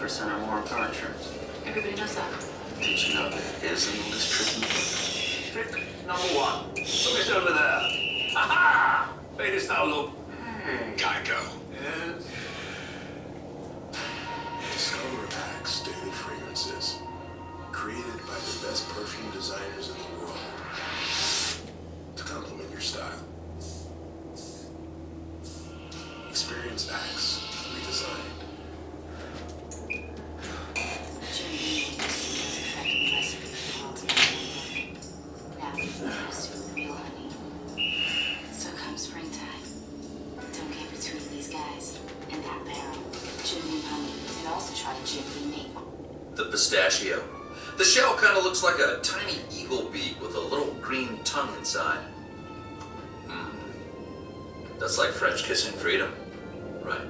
20% or more on car insurance. Everybody knows that. Did you know there is a list trick? Trick number one. Look at over there. Ha-ha! Latest outlook. Geico. Yes. Discover Axe Daily Fragrances. Created by the best perfume designers in the world. To complement your style. Experience Axe redesigned. Jimmy is perfecting the recipe for the world's number one. Now we've introduced real honey. So come springtime, don't get between these guys and that barrel. Jimmy and honey, and also try Jimmy maple. The pistachio. The shell kind of looks like a tiny eagle beak with a little green tongue inside. That's like French kissing freedom, right?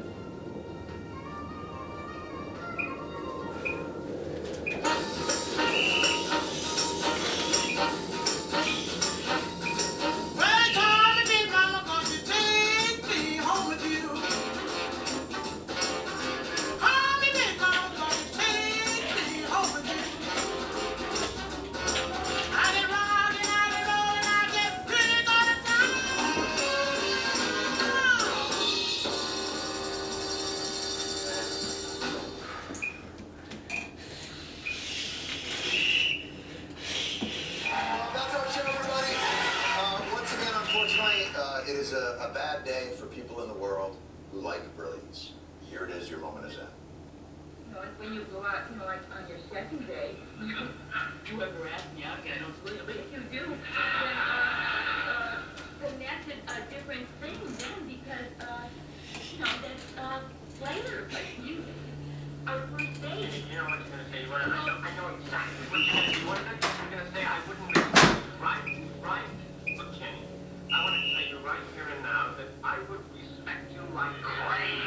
That's our show, everybody. Once again, unfortunately, it is a bad day for people in the world who like brilliance. Here it is, your moment is in. You know, it's when you go out, you know, like on your second day, you ever ask me out, I don't believe it, but if you do, then that's a different thing then because, you know, that's later, like you, our first date. You know what you're going to say. I know exactly what you're going to do. What you're going to say, I wouldn't listen. Right? Look, Kenny, I want to tell you right here and now that I would respect you like crazy.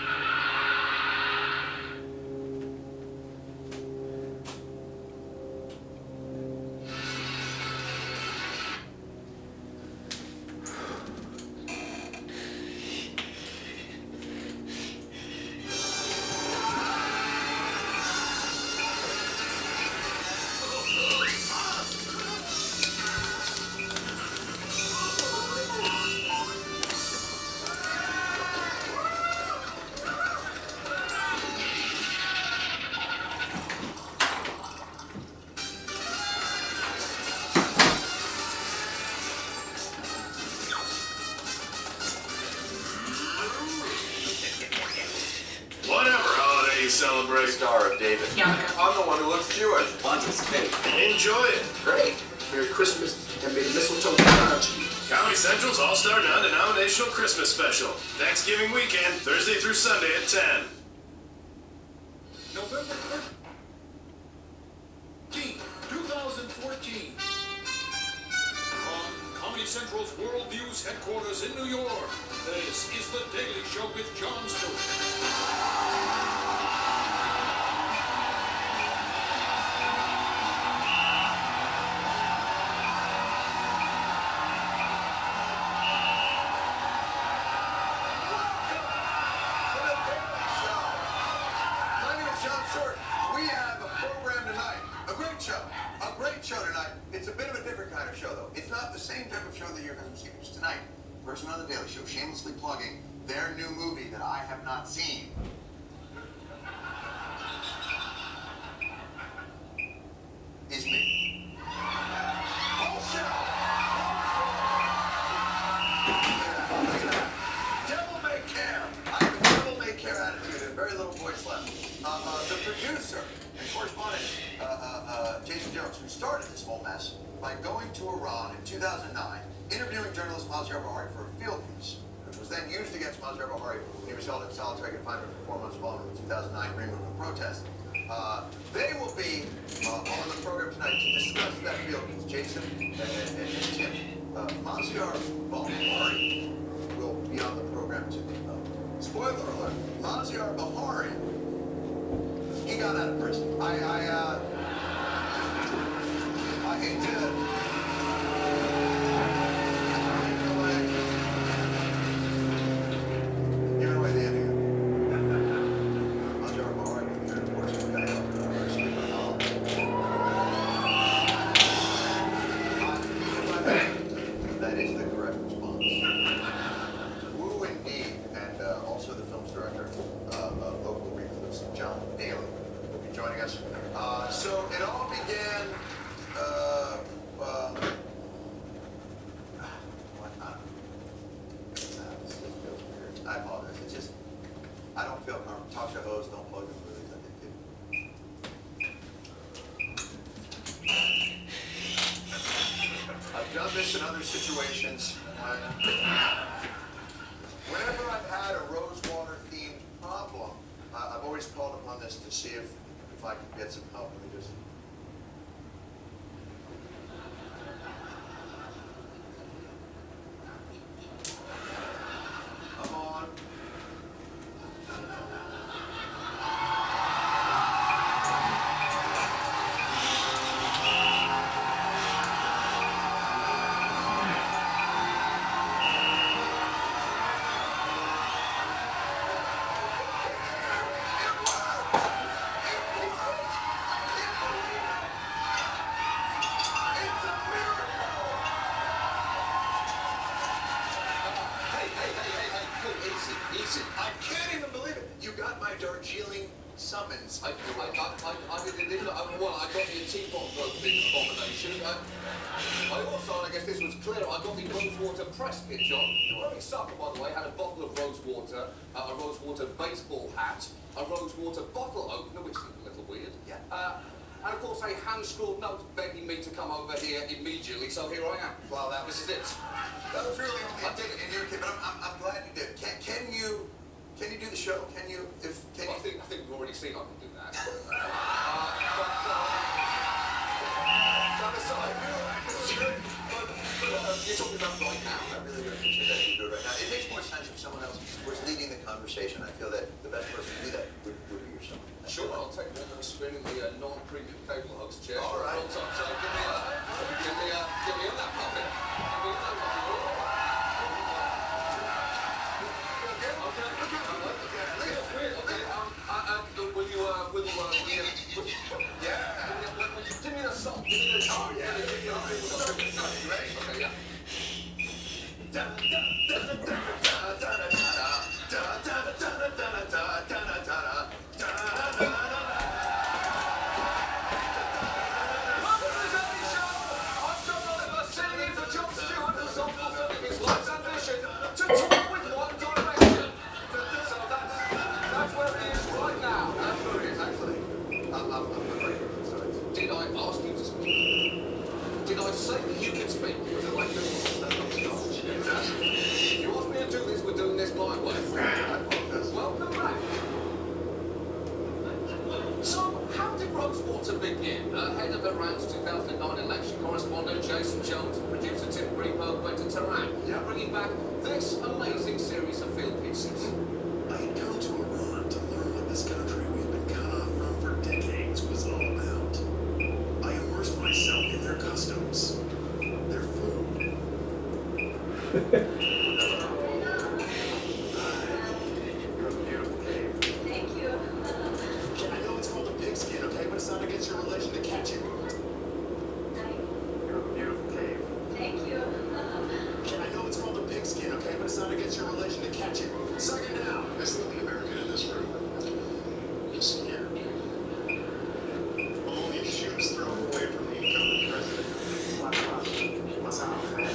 Whatever holiday you celebrate. Star of David. I'm the one who looks Jewish. Bunches of cake. Enjoy it. Great. Merry Christmas and may the mistletoe be around you. Comedy Central's All-Star Non-Denominational Christmas Special. Thanksgiving weekend, Thursday through Sunday at 10. November 13th, 2014. From Comedy Central's World Views headquarters in New York, this is The Daily Show with Jon Stewart. To The Daily Show. My name is Jon Stewart. We have a program tonight. A great show. A great show tonight. It's a bit of a different kind of show, though. It's not the same type of show that you're going to see. Because tonight, person on The Daily Show shamelessly plugging their new movie that I have not seen. Is me. Bullshit! Look at that. Devil may care. I have a devil may care attitude and very little voice left. The producer and correspondent, Jason Jones, who started this whole mess by going to Iran in 2009, interviewing journalist Maziar Bahari for a field piece, which was then used against Maziar Bahari when he was held in solitary confinement for 4 months following the 2009 Green Movement protest. They will be on the program tonight to discuss that field piece. Jason and Tim. Maziar Bahari will be on the program too. Spoiler alert, Maziar Bahari, he got out of prison. I hate to give away the ending. Maziar Bahari, of course, Whenever I've had a Rosewater themed problem, I've always called upon this to see if I can get some help. Let me just. Come on. Easy. I can't even believe it. You got my Darjeeling summons. Well, I got the teapot broke big abomination. I also, and I guess this was clear, I got the Rosewater press kit, John. Very subtle, by the way. Had a bottle of Rosewater, a Rosewater baseball hat, a Rosewater bottle opener, which seemed a little weird. Yeah. And of course, a hand-scrawled note begging me to come over here immediately. So here I am. Well, This is it. that was really only I did it. in your case, but I'm glad you did. Can you do the show? Can you I think we've already seen I can do that. You're talking about right now. I really would appreciate that if you do it right now. It makes more sense if someone else was leading the conversation. I feel that the best person to do that would be yourself. Sure, I'll take one and spin in the non-premium cable host chair. All right. So give me on that puppet. Give me on that puppet. Give me the song. Give me the song. Okay, yeah. Did I ask you to speak? Did I say that you could speak? Was it like this? If you asked me to do this, we're doing this my way. Welcome back. So, how did Rosewater begin? Head of Iran's 2009 election correspondent Jason Jones and producer Tim Greenberg went to Tehran, bringing back this amazing series of field pieces. I had come to Iran to learn what this country we've been cut off from for decades was all about. I immersed myself in their customs, their food. You're a beautiful cave. Thank you. I know it's called a pigskin, okay, but it's not against your relation to catch it. You're a beautiful cave. Thank you. I know it's called a pigskin, okay, but it's not against your relation to catch it. Suck it down. There's the only American in this room. He's scared. Only shoes thrown away from the incumbent president. What's up, man?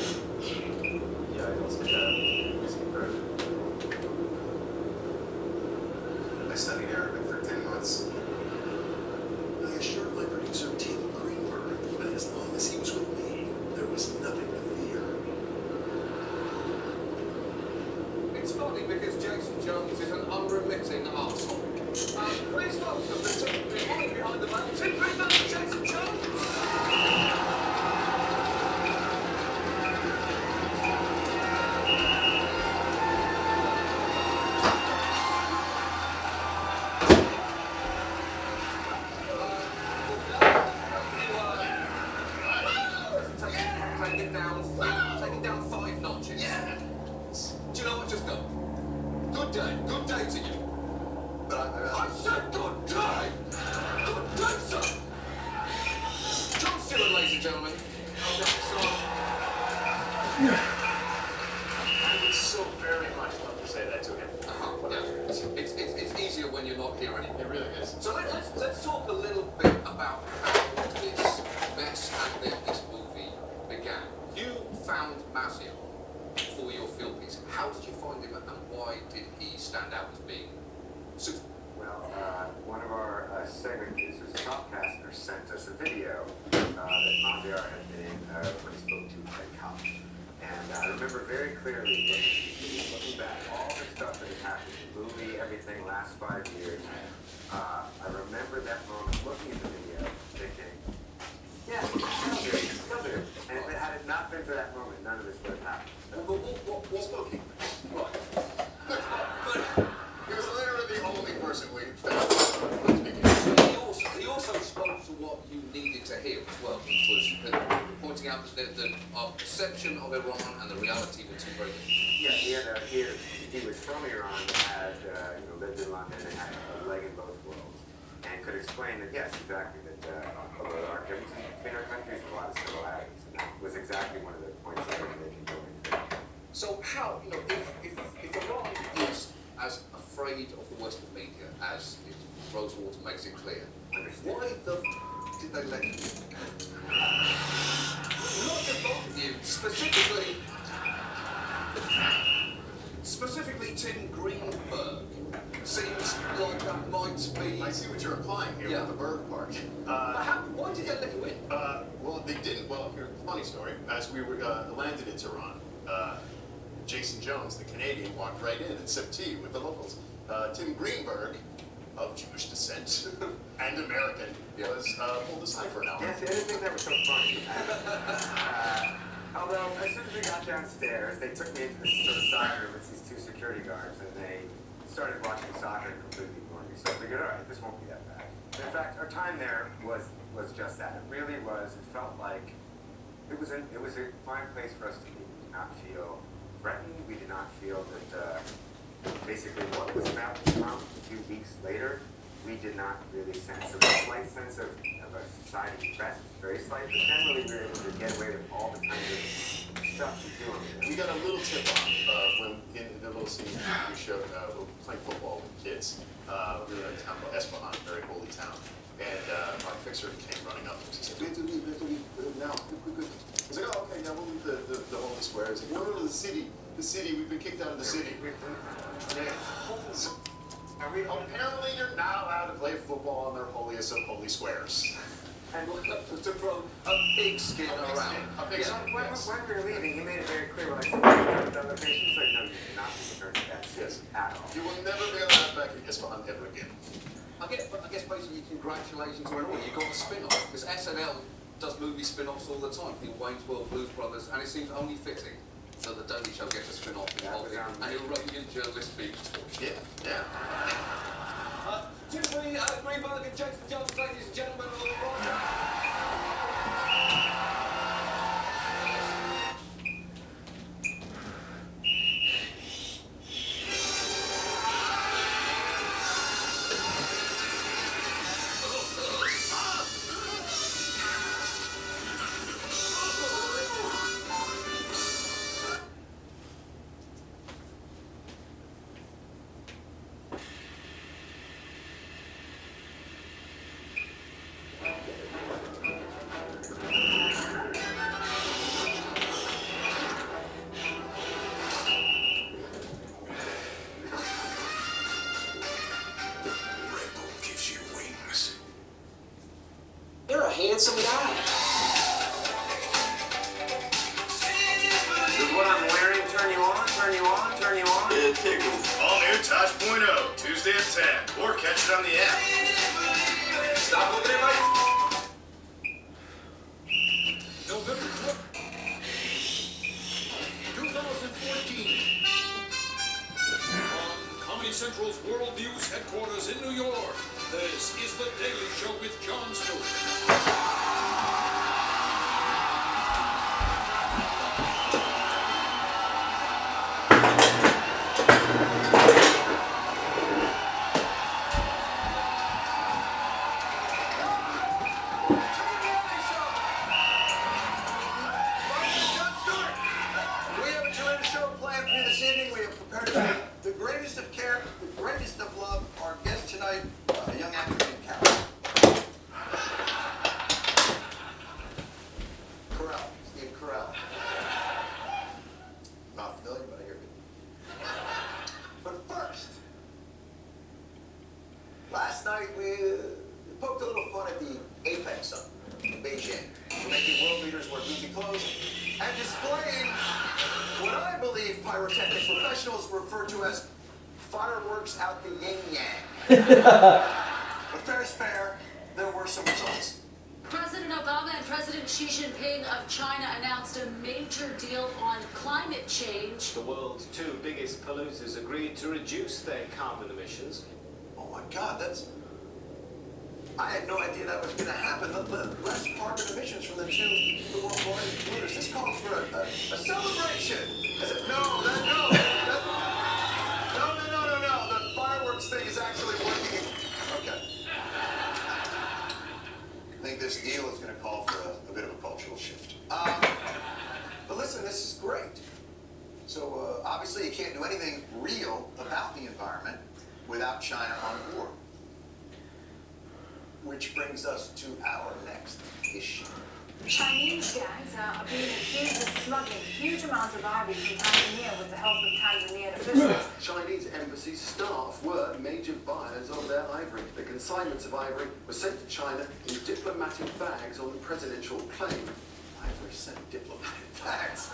Yeah, I don't speak I studied Arabic for 10 months. I assured my producer, Tim Greenberg, that as long as he was with me, there was nothing to fear. It's funny because Jason Jones is an unremitting arsehole. Please welcome the team behind the man, Tim Greenberg and Jason Jones. Take it down 5 notches. Yeah. Do you know what? Just go. Good day. Good day to you. But I said good day. Good day, sir. John Stewart, ladies and gentlemen. Okay, so. I would so very much love to say that to him. Yeah. It's easier when you're not here anymore. It really is. So let's talk a little bit about how this mess and then this movie began. You found Mazio for your film piece. How did you find him and why did he stand out as being suitable? Well, one of our segment producers, Softcaster, sent us a video that Mondiar had made when he spoke to Ted Kopp. And I remember very clearly looking back, all the stuff that has happened, the movie, everything, last 5 years. I remember that moment, looking at the video, thinking, yeah, still do. And if it had it not been for that moment, none of this would have happened. What's smoking? Right. He was literally the only person we found. He also spoke to what you needed to hear as well, which was pointing out that our perception of Iran and the reality were two very different. Yeah, he was from Iran, had lived in London and had a leg in both worlds, and could explain that, yes, exactly, that although there are differences between our countries, a lot of similarities, and that was exactly one of the points that we were making going into. So how, if Iran is as afraid of the Western media as Rosewater makes it clear, why the did they let you? Not just both of you, specifically Tim Greenberg. Seems like that might be... I see what you're implying here with the Berg part. Why did they let you in? Well, they didn't. Well, here's a funny story. As we were landed in Tehran, Jason Jones, the Canadian, walked right in and sipped tea with the locals. Tim Greenberg, of Jewish descent and American, was pulled aside for an hour. Yes, I didn't think that was so funny. Although, as soon as we got downstairs, they took me into this sort of side room with these two security guards, and they started watching soccer and completely ignored me. So I figured, all right, this won't be that bad. But in fact, our time there was just that. It really was. It felt like it was a fine place for us to be. We did not feel threatened. We did not feel that basically what was about to come a few weeks later, we did not really sense. There was a slight sense of a society press, very slight, but generally we were able to get away with all the kinds of stuff we do on there. We got a little tip off when in the little scene we showed playing football with kids. We were in a town called Esfahan, a very holy town. And our fixer came running up and he said, we have to leave now. Quick. I was like, oh, okay, yeah, we'll leave the holy square. He's like, no, the city. The city, we've been kicked out of the city. Apparently you're not allowed to play football on their holiest of holy squares. And to throw a pig skin around. A pig skin, When yes. we were leaving, he made it very clear when I said the other patients, like, no, you cannot be concerned with that at all. You will never be allowed back in Isfahan ever again. I guess basically congratulations to everyone. You got a spin-off, because SNL does movie spin-offs all the time. People Wayne's World, Blues Brothers, and it seems only fitting that the Daily Show gets a spin-off involving an Iranian journalist being tortured. Yeah. Tim Greenberg and Jason Jones, ladies and gentlemen, on the roster. Handsome guy. Does what I'm wearing turn you on? Yeah, tickles. All new Tosh.0, Tuesday at 10, or catch it on the app. Stop looking at my... November 2014. On Comedy Central's World Views headquarters in New York, this is The Daily Show with Jon Stewart. Last night we poked a little fun at the Apex Summit in Beijing. We're making world leaders wear goofy clothes and displaying believe pyrotechnics professionals refer to as fireworks out the yin-yang. But fair is fair, there were some results. President Obama and President Xi Jinping of China announced a major deal on climate change. The world's two biggest polluters agreed to reduce their carbon emissions. Oh my God, that's... I had no idea that was going to happen. The less carbon emissions from the world's largest polluters. This calls for a celebration. I said, no. The fireworks thing is actually working. Okay. I think this deal is going to call for a bit of a cultural shift. But listen, this is great. So obviously you can't do anything real about the environment without China on board. Which brings us to our next issue. Chinese gangs are being accused of smuggling huge amounts of ivory from Tanzania with the help of Tanzanian officials. Chinese embassy staff were major buyers of their ivory. The consignments of ivory were sent to China in diplomatic bags on the presidential plane. Ivory sent diplomatic bags.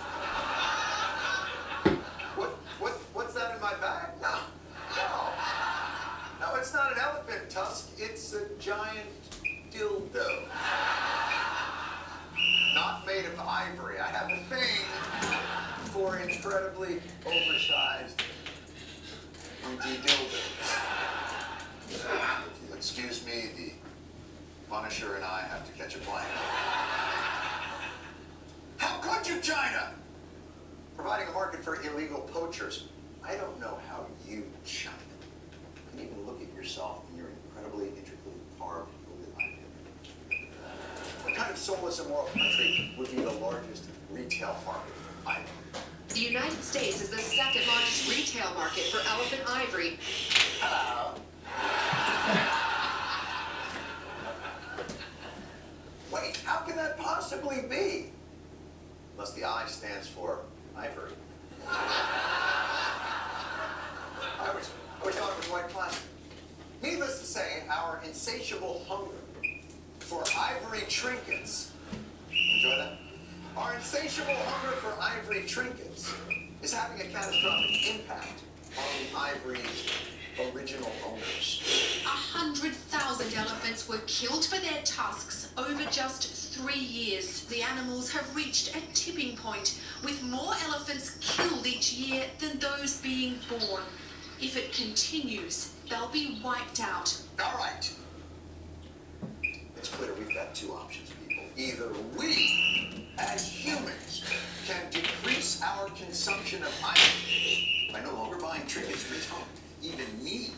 What's that in my bag? No, it's not an elephant tusk. It's a giant dildo. Not made of ivory. I have a thing for incredibly oversized dildos. If you'll excuse me, the Punisher and I have to catch a plane. How could you, China? Providing a market for illegal poachers. I don't know how you, China, can even look at yourself in your incredibly intricately carved gilded ivory. What kind of soulless immoral country would be the largest retail market for ivory? The United States is the second largest retail market for elephant ivory. Hello. Wait, how can that possibly be? Unless the I stands for ivory. I always thought it was white plastic. Needless to say, our insatiable hunger for ivory trinkets, enjoy that? Our insatiable hunger for ivory trinkets is having a catastrophic impact on the ivory's original owners. 100,000 elephants were killed for their tusks over just 3 years. The animals have reached a tipping point, with more elephants killed each year than those being born. If it continues, they'll be wiped out. All right. It's clear we've got two options, people. Either we, as humans, can decrease our consumption of ivory by no longer buying trinkets we don't even need.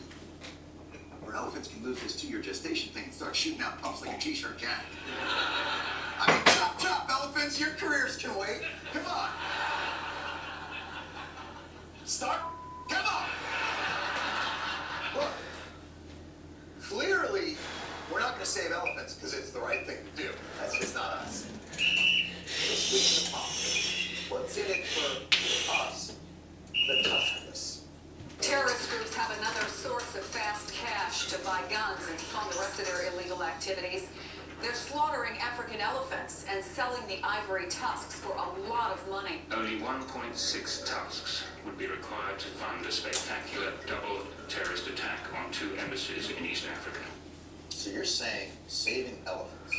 Or elephants can lose this 2-year gestation thing and start shooting out pups like a t-shirt cat. I mean, chop, elephants, your careers can wait. Come on. Start. Come on. Look, clearly, we're not going to save elephants because it's the right thing to do. That's just not us. Let's switch the pot. What's in it for us, the tuskless? Terrorist groups have another source of fast cash to buy guns and fund the rest of their illegal activities. They're slaughtering African elephants and selling the ivory tusks for a lot of money. Only 1.6 tusks would be required to fund a spectacular double terrorist attack on 2 embassies in East Africa. So you're saying saving elephants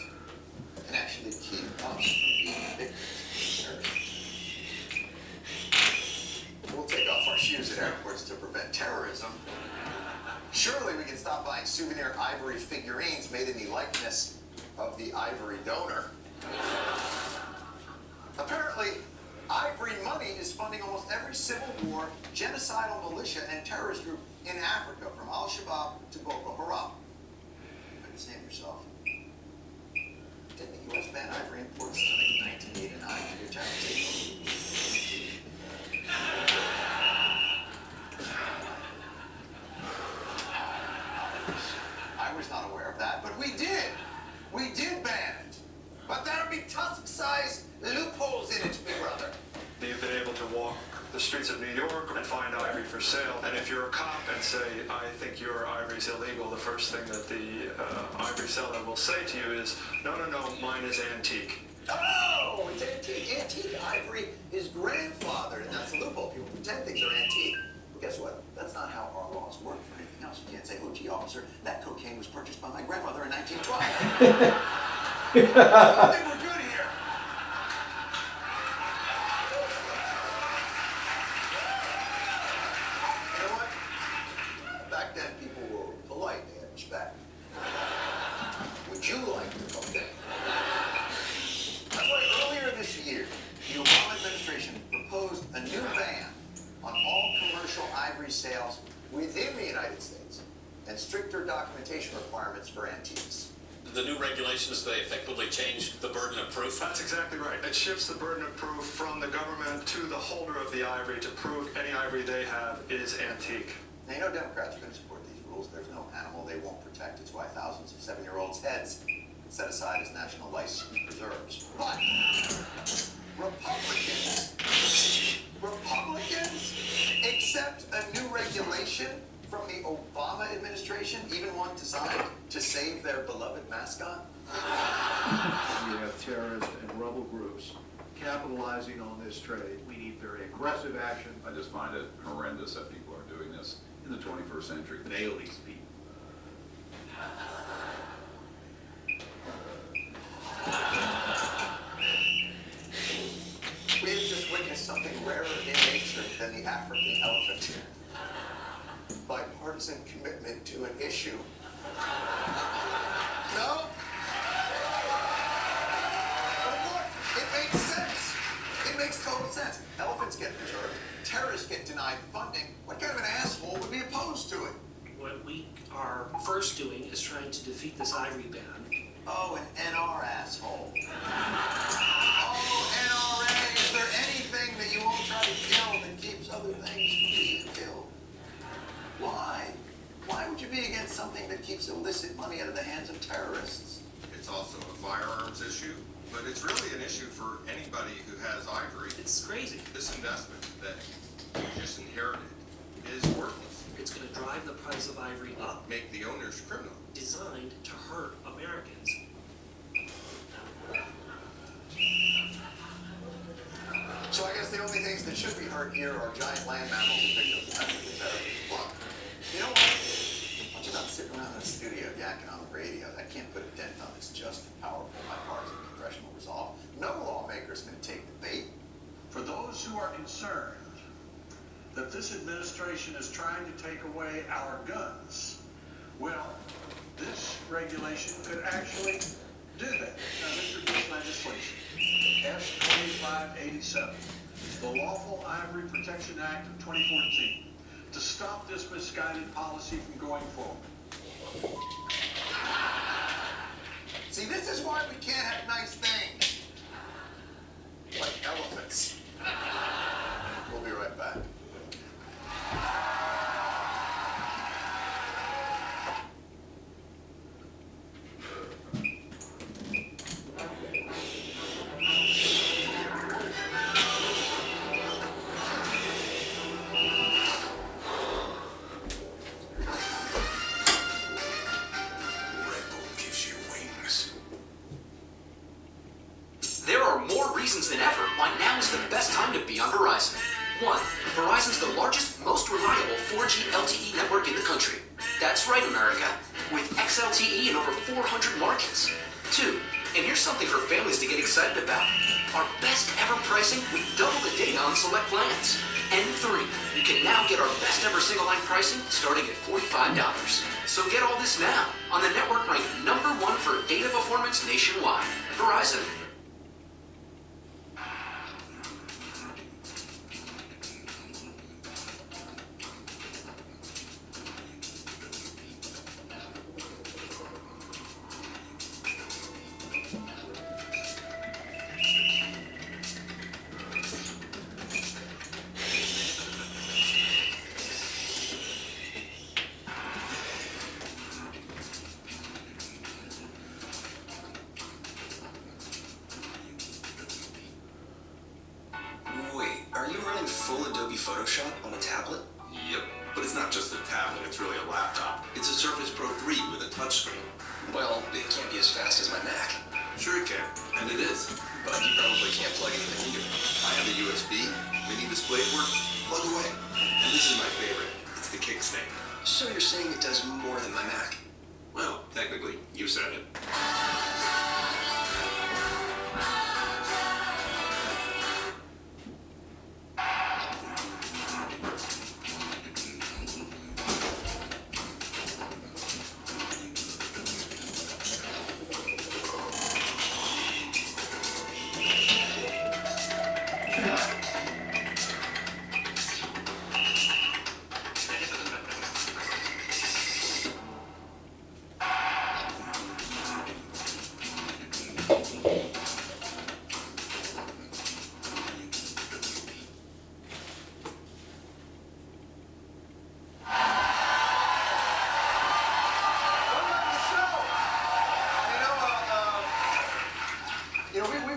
can actually keep us from being victims of terrorism? We'll take off our shoes at airports to prevent terrorism. Surely we can stop buying souvenir ivory figurines made in the likeness of the ivory donor. Apparently, ivory money is funding almost every civil war, genocidal militia, and terrorist group in Africa, from Al-Shabaab to Boko Haram. Understand yourself. Didn't the U.S. ban ivory imports in 1989, which I would take? I was not aware of that, but we did. We did ban it. But there would be tusk-sized loopholes in it, big brother. You've been able to walk the streets of New York and find ivory for sale. And if you're a cop and say, I think your ivory's illegal, the first thing that the ivory seller will say to you is, no, mine is antique. Oh, it's antique. Antique ivory is grandfathered, and that's the loophole. pretend things are antique. Well, guess what? That's not how our laws work for anything else. You can't say, oh, gee, officer, that cocaine was purchased by my grandmother in 1912. I think we're good here. You know what? Back then, people were polite. They had respect. Would you like to cocaine? That's why earlier this year, the Obama administration proposed a new ban on all commercial ivory sales within the United States and stricter documentation requirements for antiques. The new regulations, they effectively change the burden of proof? That's exactly right. It shifts the burden of proof from the government to the holder of the ivory to prove any ivory they have is antique. Now, you know Democrats are going to support these rules. There's no animal they won't protect. It's why thousands of 7-year-olds' heads set aside as national lice preserves. But Republicans accept a new regulation from the Obama administration, even one designed to save their beloved mascot. We have terrorist and rebel groups capitalizing on this trade. We need very aggressive action. I just find it horrendous that people are doing this in the 21st century. Nail these people. We have just witnessed something rarer in nature than the African elephant. Bipartisan commitment to an issue. No? Of course, it makes sense. It makes total sense. Elephants get preserved. Terrorists get denied funding. What kind of an asshole would be opposed to it? What we are first doing is trying to defeat this ivory ban. Oh, an NR asshole. Oh, NRA, is there anything that you won't try to kill that keeps other things from being killed? Why? Why would you be against something that keeps illicit money out of the hands of terrorists? It's also a firearms issue, but it's really an issue for anybody who has ivory. It's crazy. This investment that you just inherited is worthless. It's going to drive the price of ivory up. Make the owners criminal. Designed to hurt Americans. So I guess the only things that should be hurt here are giant land mammals and victims of African terrorism. Well, you know what? I'm just not sitting around in a studio yakking on the radio. That can't put a dent on this just and powerful bipartisan congressional resolve. No lawmaker's going to take the bait. For those who are concerned that this administration is trying to take away our guns, well, this regulation could actually do that. Now, introduce legislation, S 2587, the Lawful Ivory Protection Act of 2014, to stop this misguided policy from going forward. See, this is why we can't have nice things. Like elephants. We'll be right back. There are more reasons than ever why now is the best time to be on Verizon. 1. Verizon's the largest, most reliable 4G LTE network in the country. That's right, America, with XLTE in over 400 markets. 2. And here's something for families to get excited about. Our best ever pricing with double the data on select plans. And 3. You can now get our best ever single line pricing starting at $45. So get all this now on the network ranked #1 for data performance nationwide. Verizon. full Adobe Photoshop on a tablet? Yep, but it's not just a tablet, it's really a laptop. It's a Surface Pro 3 with a touchscreen. Well, it can't be as fast as my Mac. Sure it can, and it is. But you probably can't plug anything either. I have a USB, mini display port, plug away. This is my favorite. It's the kickstand. So you're saying it does more than my Mac? Well, technically, you said it.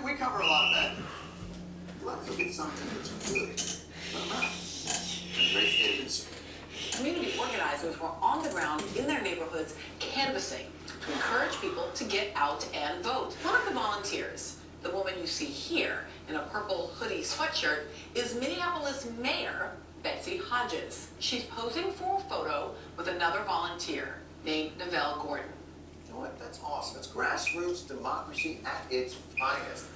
We cover a lot of that. Let's look at something that's good. Great state of Minnesota. Community organizers were on the ground in their neighborhoods canvassing to encourage people to get out and vote. One of the volunteers, the woman you see here in a purple hoodie sweatshirt, is Minneapolis Mayor Betsy Hodges. She's posing for a photo with another volunteer named Neville Gordon. You know what? That's awesome. It's grassroots democracy at its finest.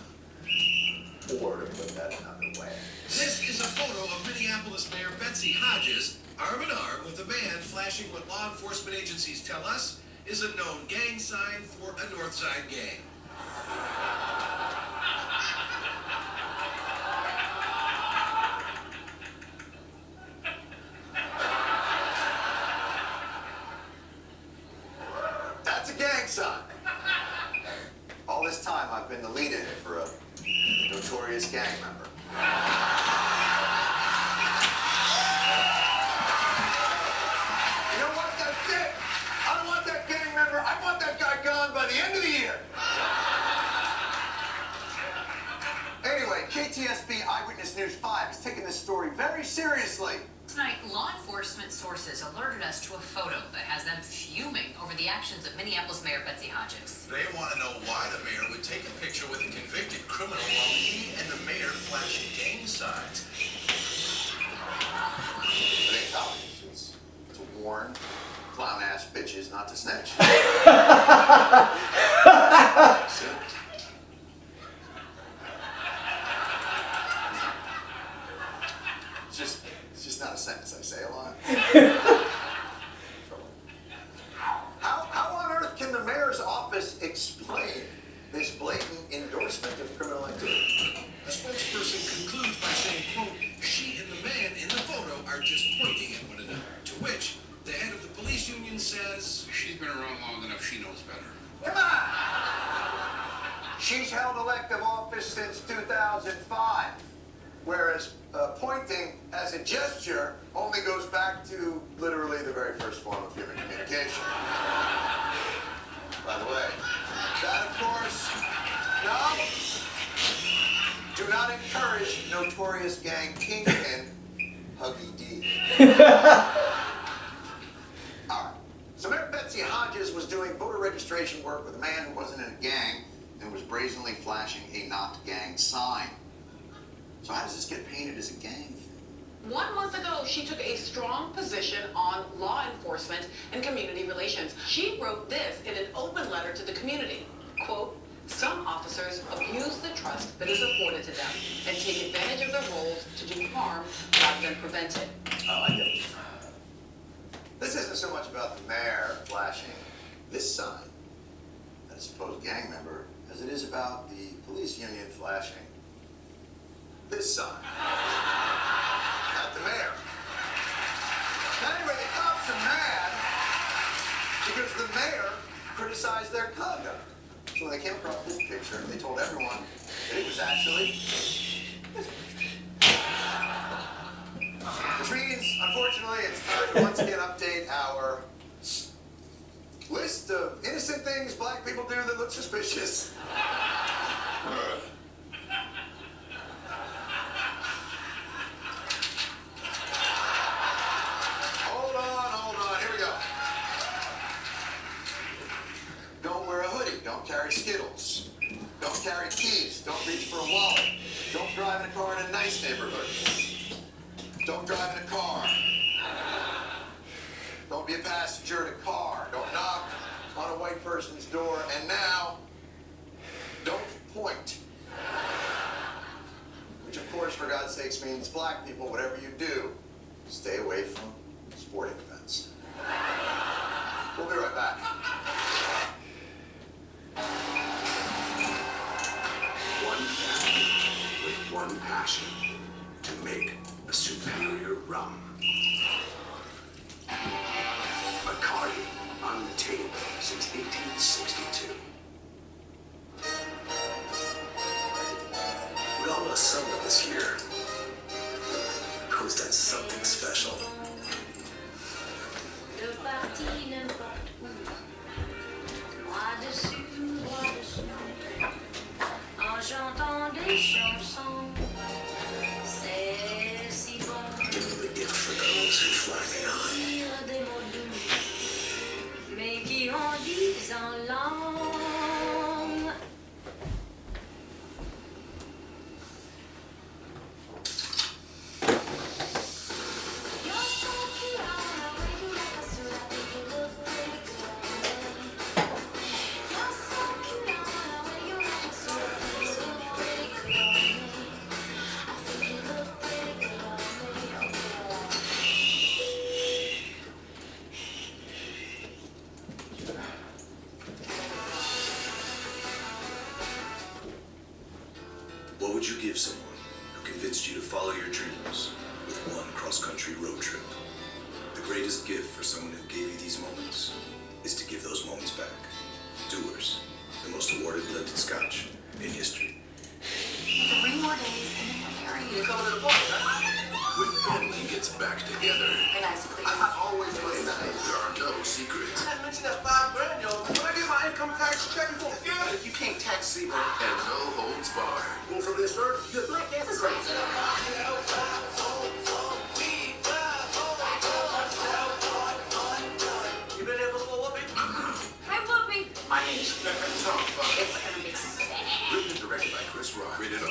Or to put that another way. This is a photo of Minneapolis Mayor Betsy Hodges, arm in arm with a man flashing what law enforcement agencies tell us is a known gang sign for a Northside gang. That's a gang sign. All this time I've been the lead in it for a notorious gang member. You know what? That's it. I don't want that gang member. I want that guy gone by the end of the year. Anyway, KTSB Eyewitness News 5 is taking this story very seriously. Tonight, law enforcement sources alerted us to a photo that has them fuming over the actions of Minneapolis Mayor Betsy Hodges. They want to know why the mayor would take a picture with a convicted criminal while he and the mayor flash gang signs. It ain't politics. It's to warn clown-ass bitches not to snitch. It's just not a sentence I say a lot. How on earth can the mayor's office explain this blatant endorsement of criminal activity? A spokesperson concludes by saying, quote, she and the man in the photo are just pointing at one another. To which the head of the police union says, she's been around long enough, she knows better. Come on! She's held elective office since 2005, whereas pointing as a gesture only goes back to literally the very first form of human communication. By the way, that of course, no, do not encourage notorious gang kingpin Huggy D. All right, so Mayor Betsy Hodges was doing voter registration work with a man who wasn't in a gang and was brazenly flashing a not gang sign. So how does this get painted as a gang thing? 1 month ago, she took a strong position on law enforcement and community relations. She wrote this in an open letter to the community. Quote, some officers abuse the trust that is afforded to them and take advantage of their roles to do harm rather than prevent it. Oh, I get it. This isn't so much about the mayor flashing this sign at a supposed gang member as it is about the police union flashing this sign at the mayor. Now, anyway, the cops are mad because the mayor criticized their conduct. So when they came across this picture, they told everyone that it was actually this picture. Which means, unfortunately, it's time to once again update our list of innocent things black people do that look suspicious. Hold on, here we go. Don't wear a hoodie, don't carry Skittles, don't carry keys, don't reach for a wallet, don't drive in a car in a nice neighborhood, don't drive in a car be a passenger in a car. Don't knock on a white person's door. And now, don't point. Which, of course, for God's sakes, means black people, whatever you do, stay away from sporting events. We'll be right back. One family with one passion, to make a superior rum. Bacardi, untamed since 1862. We all know someone this year who's done something special. Le parti n'importe où. Moi dessus, moi dessous. En chantant des chansons. C'est si bon. The gift for those who fly beyond. Dire des mots doux. Mais qui en disent en langue. What would you give someone who convinced you to follow your dreams with one cross-country road trip? The greatest gift for someone who gave you these moments is to give those moments back. Dewar's, the most awarded blended scotch in history. 3 more days and then we're married. You're coming to the party, right? When family gets back together, Very nice, please. I always play nice. There are no secrets. I mentioned that $5 grand, yo. When I get my income tax check before good. You can't tax Seymour. And no holds barred. Go from this, sir. Your black ass is crazy. You been there before, Whoopi? Hi, Whoopi. My name's Tom Fuck. It's gonna be sad. Written and directed by Chris Rock. Rated R.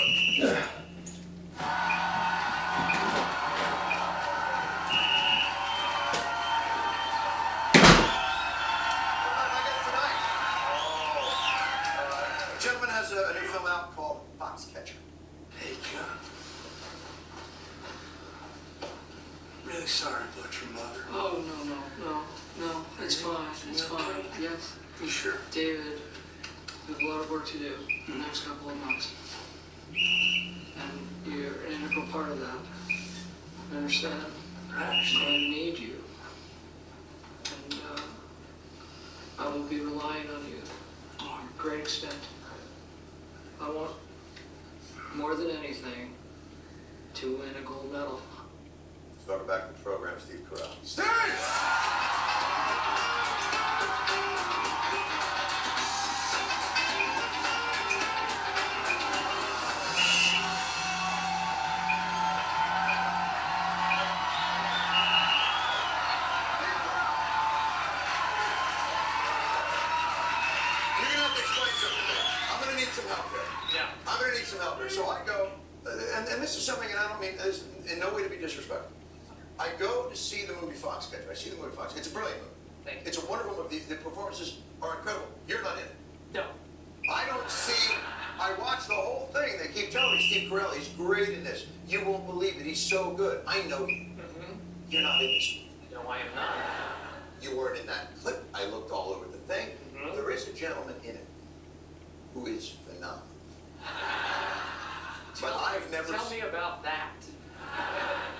Gentleman has a new film out called Foxcatcher. Hey, John. Really sorry about your mother. Oh, no. It's fine. It's fine. Yes. You sure? David, we have a lot of work to do in the next couple of months. And you're an integral part of that. I understand. I understand. I need you. And I will be relying on you to a great extent. I want, more than anything, to win a gold medal. Welcome back to the program, Steve Carell. Steve! You're gonna have to explain something to me. I'm gonna need some help here. Yeah. I'm gonna need some help here. So I go, and this is something, and I don't mean this in no way to be disrespectful. I go to see the movie Foxcatcher. I see the movie Foxcatcher. It's a brilliant movie. Thank you. It's a wonderful movie. The performances are incredible. You're not in it. No. I don't see. I watch the whole thing. They keep telling me Steve Carell, he's great in this. You won't believe it. He's so good. I know you. You're not in this movie. No, I am not. You weren't in that clip. I looked all over the thing. There is a gentleman in it who is phenomenal. But I've never. Tell me about that.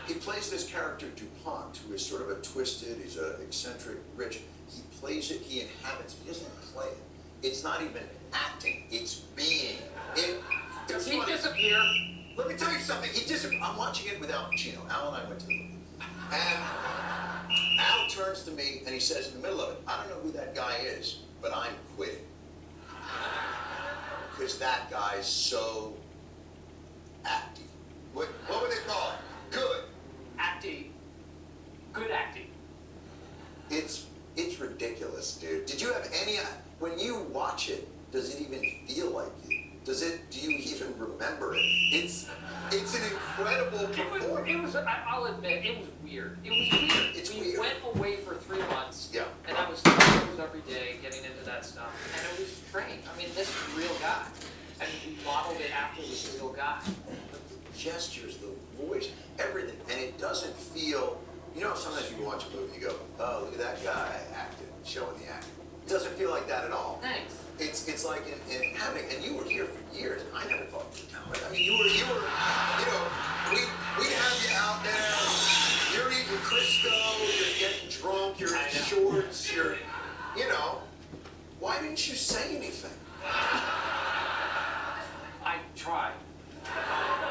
He plays this character DuPont, who is sort of a twisted. He's an eccentric, rich. He plays it. He inhabits it. He doesn't play it. It's not even acting. It's being. Does he disappear? Let me tell you something. He disappeared. I'm watching it with Al Pacino. Al and I went to the movie. And Al turns to me and he says in the middle of it, I don't know who that guy is, but I'm quitting. Because that guy's so acting. What would they call it? Good. Acting. Good acting. It's ridiculous, dude. Did you have any, when you watch it, does it even feel like you? Does it? Do you even remember it? It's an incredible performance. I'll admit, it was weird. It was weird. It's we went away for 3 months. Yeah. And I was 3 hours every day getting into that stuff. And it was strange. I mean, this is a real guy. And we modeled it after this real guy. The gestures, the voice, everything. And it doesn't feel, you know, sometimes you watch a movie and you go, oh, look at that guy acting, showing the acting. It doesn't feel like that at all. Thanks. It's like in happening, and you were here for years. I never thought you'd know it. I mean, you were, you know, we have you out there. You're eating Crisco. You're getting drunk. You're in shorts. You're, you know. Why didn't you say anything? I tried.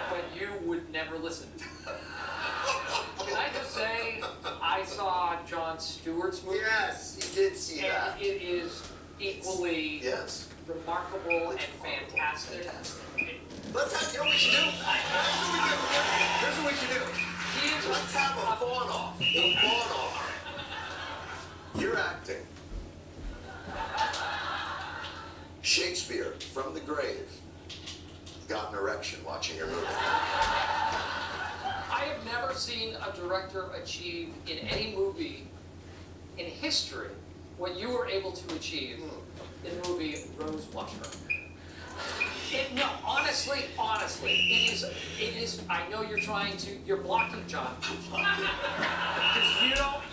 But you would never listen. Can I just say, I saw Jon Stewart's movie. Yes, he did see that. And it is equally remarkable and fantastic. Let's have, you know what we should do? Here's what we should do. Let's have a fawn off. A fawn off. You're acting. Shakespeare, from the grave, got an erection watching your movie. I have never seen a director achieve in any movie in history what you were able to achieve in the movie Rose Blusher. No, honestly, it is, I know you're you're blocking John. Because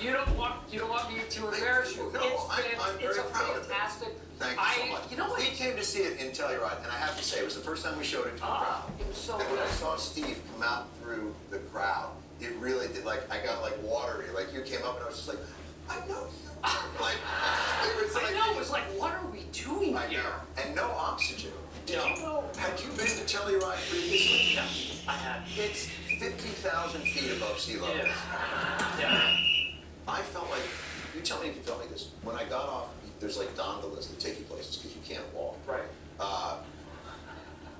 you don't want me to embarrass you. No, I'm very proud of it. Fantastic. Thank you so much. You know what? We came to see it in Telluride, and I have to say, it was the first time we showed it to a crowd. It was so and when good. I saw Steve come out through the crowd, it really did, like, I got, like, watery. Like, you came up, and I was just like, I know you. Like, it was like, what are we doing I here? know. And no oxygen. Did No. you know, had you been to Telluride previously? Yeah, I had. It's 50,000 feet above sea level. Yeah. I felt like, you tell me if you felt like this, when I got off, there's like gondolas that take you places because you can't walk. Right.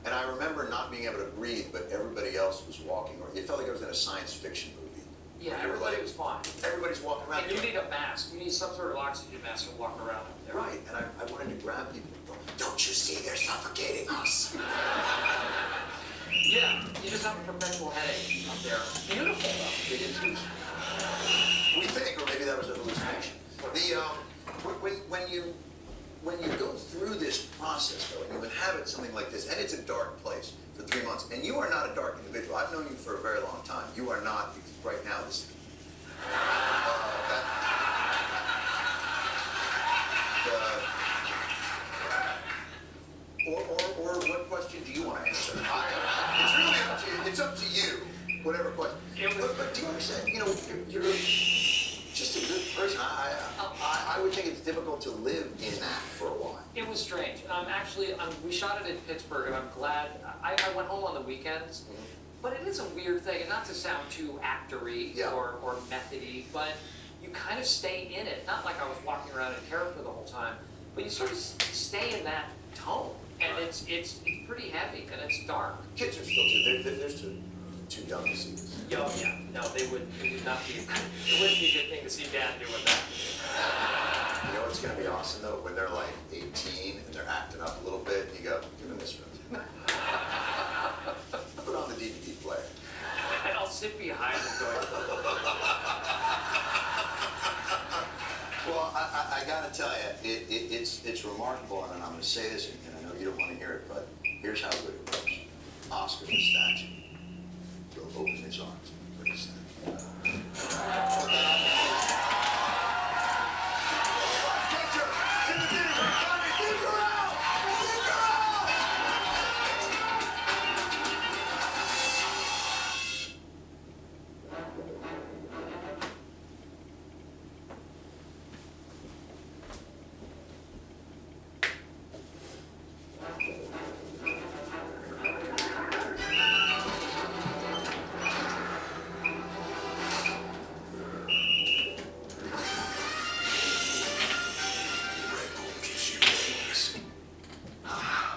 And I remember not being able to breathe, but everybody else was walking, or it felt like I was in a science fiction movie. Yeah, You were everybody like- was fine. Everybody's walking around. And you need a mask. You need some sort of oxygen mask to walk around up there. Right, and I wanted to grab people and go, don't you see they're suffocating us? Yeah, you just have a perpetual headache up there. Beautiful though. It is beautiful. We think, or maybe that was a hallucination. When you go through this process, though, and you inhabit something like this, and it's a dark place for 3 months, and you are not a dark individual. I've known you for a very long time. You are not, right now, this. Or what question do you want to answer? It's really up to you. It's up to you. Whatever question. But do you understand? You know, you're just a good person. I would think it's difficult to live in that for a while. It was strange. Actually, we shot it in Pittsburgh, and I'm glad. I went home on the weekends, but it is a weird thing, and not to sound too actory or methody, but you kind of stay in it. Not like I was walking around in character the whole time, but you sort of stay in that tone, and it's pretty heavy and it's dark. Kids are still they're too young to see this. Oh yeah, no, it would not be. It wouldn't be a good thing to see Dad doing that. You know what's going to be awesome though? When they're like 18 and they're acting up a little bit, you go, give them this one. Put on the DVD player. And I'll sit behind them going. Well, I got to tell you, it's remarkable, and I'm going to say this, and I know you don't want to hear it, but here's how good it works. Oscar the statue will open his arms for his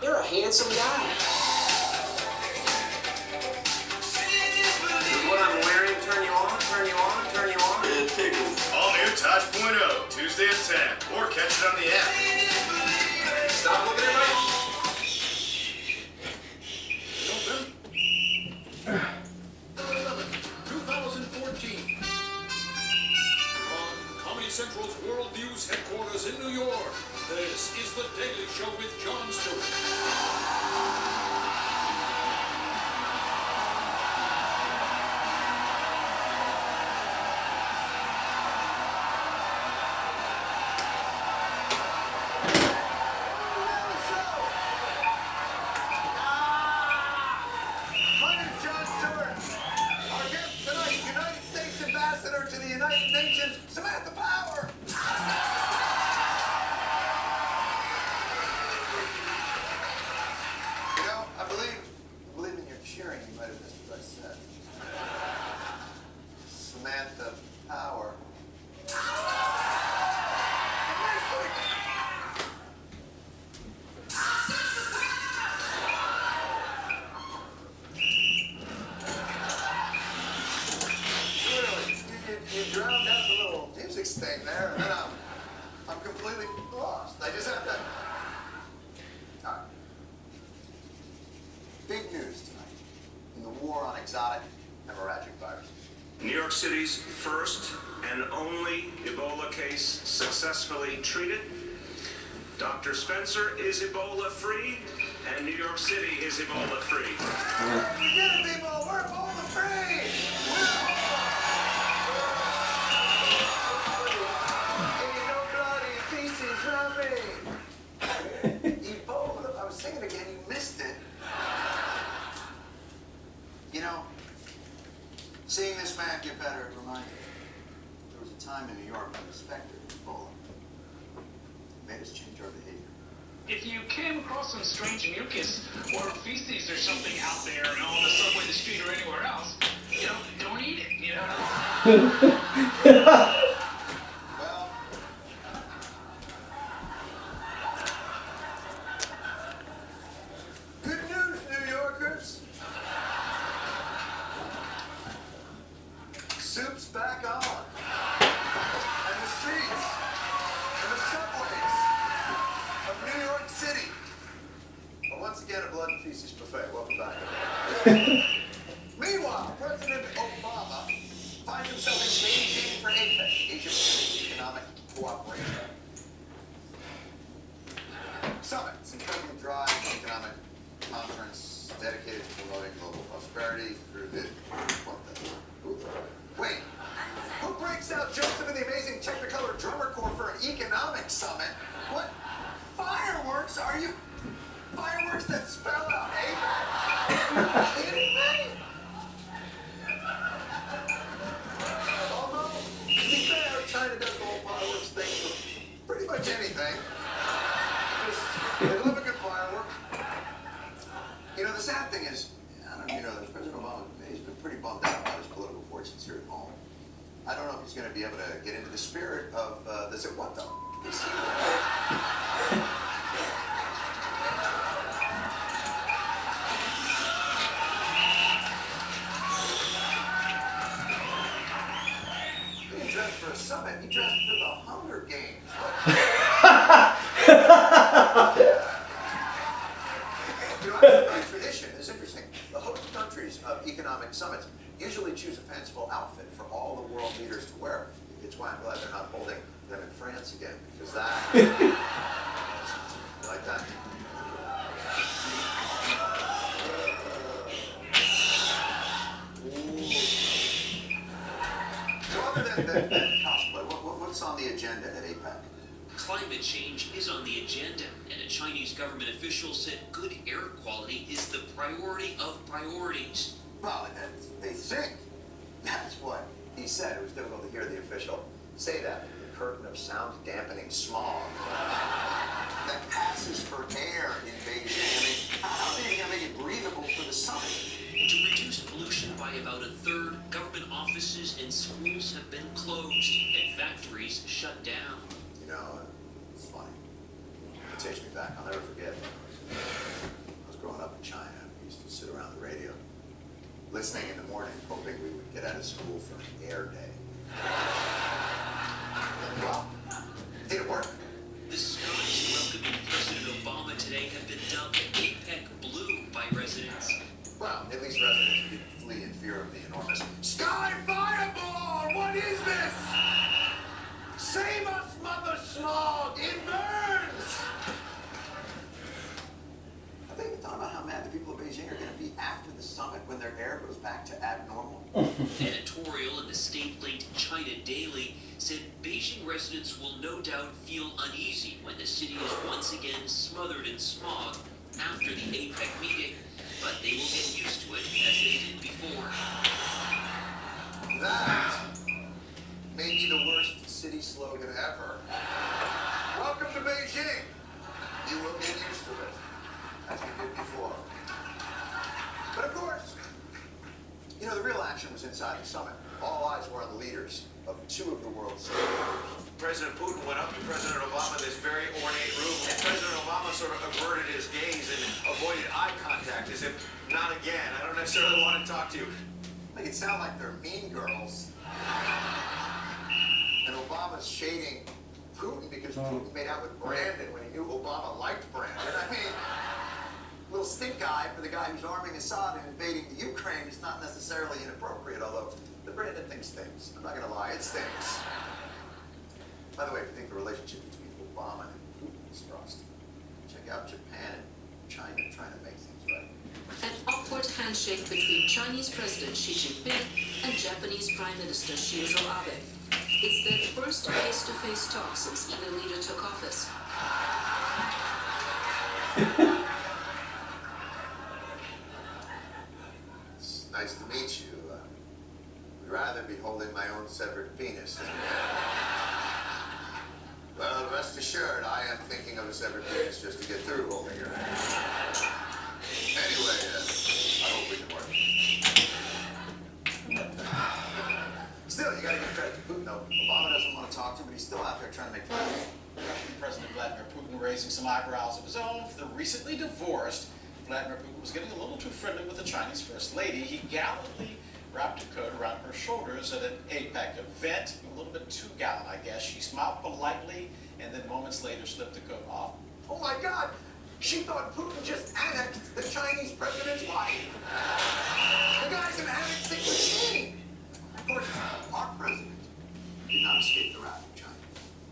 You're a handsome guy. Does what I'm wearing turn you on? Turn you on? Turn you on? It tickles. All new Touch.0, Tuesday at 10, or catch it on the app. Stop looking at my... Central's Worldviews headquarters in New York, this is The Daily Show with Jon Stewart. My name's Jon Stewart. Our guest tonight, United States Ambassador to the United Nations, Samantha Power. You know, I believe in your cheering. You might have missed what I said. Samantha Power. You drowned out the little music sting there, and then I'm completely lost. I just have to. All right. Big news tonight in the war on exotic hemorrhagic viruses. New York City's first and only Ebola case successfully treated. Dr. Spencer is Ebola-free, and New York City is Ebola-free. We did it, people! We're Ebola-free! Ain't no bloody feces from me. Ebola. I was singing again. You missed it. You know, seeing this man get better, it reminded me. There was a time in New York when the specter of Ebola made us change our behavior. If you came across some strange mucus or feces or something out there on the subway, the street, or anywhere else, don't eat it, Well, good news, New Yorkers. Soup's back on. And the streets and the subways of New York City are once again a blood and feces buffet. Welcome back. Meanwhile, President Obama finds himself in Beijing for APEC, Asia-Pacific Economic Cooperation Summit. It's an incredibly dry economic conference dedicated to promoting global prosperity through the... What the... Wait. Who breaks out Joseph and the Amazing Technicolor Drummer Corps for an economic summit? What fireworks are you? Fireworks that spell out APEC? Are you kidding me? Although, to be fair, China does the whole fireworks thing for pretty much anything. They love a good firework. You know, the sad thing is, I don't know if you know this, President Obama, he's been pretty bummed out about his political fortunes here at home. I don't know if he's going to be able to get into the spirit of the what though? He didn't dress for a summit, he dressed for the Hunger Games. You know, actually, by tradition, it's interesting. The host countries of economic summits usually choose a fanciful outfit for all the world leaders to wear. It's why I'm glad they're not holding them in France again, because that... like that. So other than cosplay, what's on the agenda at APEC? Climate change is on the agenda, and a Chinese government official said good air quality is the priority of priorities. Well, they think that's what he said. It was difficult to hear the official say that. The curtain of sound dampening smog that passes for air in Beijing. I mean, how are they going to make it breathable for the summit? To reduce pollution by about a third, government offices and schools have been closed and factories shut down. You know, it's funny. It takes me back. I'll never forget. I was growing up in China. We used to sit around the radio, listening in the morning, hoping we would get out of school for Air Day. Well, did it work? The skies welcoming President Obama today have been dubbed APEC Blue by residents. Well, at least residents didn't flee in fear of the enormous sky fireball! What is this? Save us, Mother Smog! It burns! Have they even thought about how mad the people of Beijing are going to be after the summit when their air goes back to abnormal? An editorial in the state-linked China Daily said Beijing residents will no doubt feel uneasy when the city is once again smothered in smog after the APEC meeting, but they will get used to it as they did before. That may be the worst city slogan ever. Welcome to Beijing. You will get used to it, as you did before. But of course, you know, the real action was inside the summit. All eyes were on the leaders of two of the world's cities. President Putin went up to President Obama in this very ornate room, and President Obama sort of averted his gaze and avoided eye contact as if, not again, I don't necessarily want to talk to you. Make it sound like they're mean girls. And Obama's shading Putin because Putin made out with Brandon when he knew Obama liked Brandon. I mean, little stink eye for the guy who's arming Assad and invading the Ukraine is not necessarily inappropriate, although the Brandon thing stinks. I'm not going to lie, it stinks. By the way, if you think the relationship between Obama and Putin is frosty, check out Japan and China trying to make things right. An awkward handshake between Chinese President Xi Jinping and Japanese Prime Minister Shinzo Abe. It's their first face-to-face talk since either leader took office. It's nice to meet you. I'd rather be holding my own severed penis than well, rest assured, I am thinking of a severed penis just to get through holding your hand. Anyway, I hope we can work. Still, you gotta give credit to Putin, though. Obama doesn't want to talk to him, but he's still out there trying to make friends. Russian President Vladimir Putin raising some eyebrows of his own for the recently divorced. Vladimir Putin was getting a little too friendly with the Chinese First Lady. He gallantly wrapped a coat around her shoulders at an APEC event. A little bit too gallant, I guess. She smiled politely and then moments later slipped the coat off. Oh my God! She thought Putin just annexed the Chinese president's wife. The guy's an annexing machine. Of course, our president did not escape the wrath of China.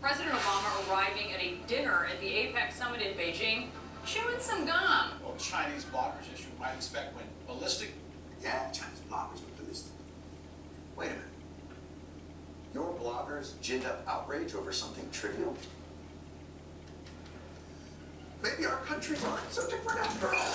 President Obama arriving at a dinner at the APEC summit in Beijing, chewing some gum. Well, Chinese bloggers, as you might expect, went ballistic. Yeah, Chinese bloggers went ballistic. Wait a minute. Your bloggers ginned up outrage over something trivial? Maybe our countries aren't so different after all.